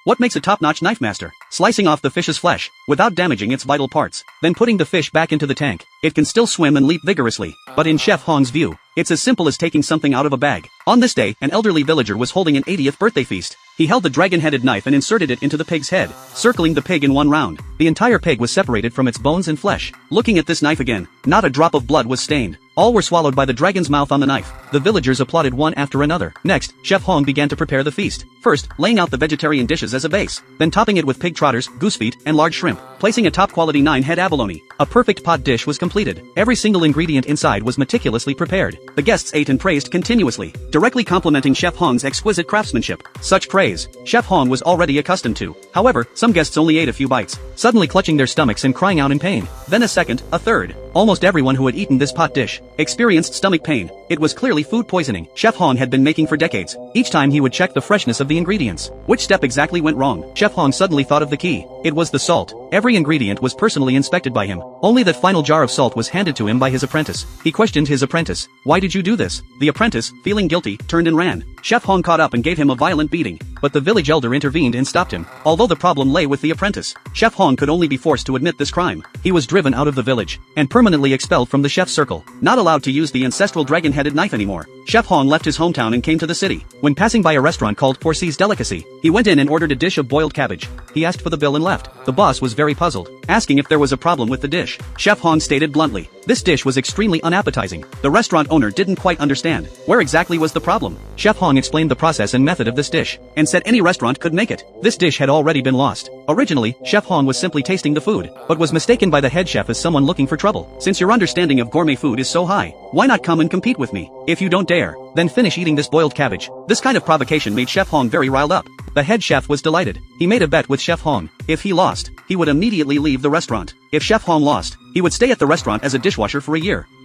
What makes a top-notch knife master? Slicing off the fish's flesh, without damaging its vital parts, then putting the fish back into the tank. It can still swim and leap vigorously, but in Chef Hong's view, it's as simple as taking something out of a bag. On this day, an elderly villager was holding an 80th birthday feast. He held the dragon-headed knife and inserted it into the pig's head, circling the pig in one round. The entire pig was separated from its bones and flesh. Looking at this knife again, not a drop of blood was stained. All were swallowed by the dragon's mouth on the knife. The villagers applauded one after another. Next, Chef Hong began to prepare the feast. First, laying out the vegetarian dishes as a base, then topping it with pig trotters, goose feet, and large shrimp, placing a top-quality 9-head abalone. A perfect pot dish was completed. Every single ingredient inside was meticulously prepared. The guests ate and praised continuously, directly complimenting Chef Hong's exquisite craftsmanship. Such praise, Chef Hong was already accustomed to. However, some guests only ate a few bites, suddenly clutching their stomachs and crying out in pain. Then a second, a third. Almost everyone who had eaten this pot dish experienced stomach pain. It was clearly food poisoning Chef Hong had been making for decades. Each time he would check the freshness of the ingredients. Which step exactly went wrong? Chef Hong suddenly thought of the key. It was the salt. Every ingredient was personally inspected by him. Only that final jar of salt was handed to him by his apprentice. He questioned his apprentice. "Why did you do this?" The apprentice, feeling guilty, turned and ran. Chef Hong caught up and gave him a violent beating, but the village elder intervened and stopped him. Although the problem lay with the apprentice, Chef Hong could only be forced to admit this crime. He was driven out of the village and permanently expelled from the chef's circle. Not allowed to use the ancestral dragon-headed knife anymore. Chef Hong left his hometown and came to the city. When passing by a restaurant called Forsy's Delicacy, he went in and ordered a dish of boiled cabbage. He asked for the bill and left. The boss was very puzzled, asking if there was a problem with the dish. Chef Hong stated bluntly, this dish was extremely unappetizing. The restaurant owner didn't quite understand. Where exactly was the problem? Chef Hong explained the process and method of this dish, and said any restaurant could make it. This dish had already been lost. Originally, Chef Hong was simply tasting the food, but was mistaken by the head chef as someone looking for trouble. Since your understanding of gourmet food is so high, why not come and compete with me? If you don't dare, then finish eating this boiled cabbage. This kind of provocation made Chef Hong very riled up. The head chef was delighted. He made a bet with Chef Hong. If he lost, he would immediately leave the restaurant. If Chef Hong lost, he would stay at the restaurant as a dishwasher for a year.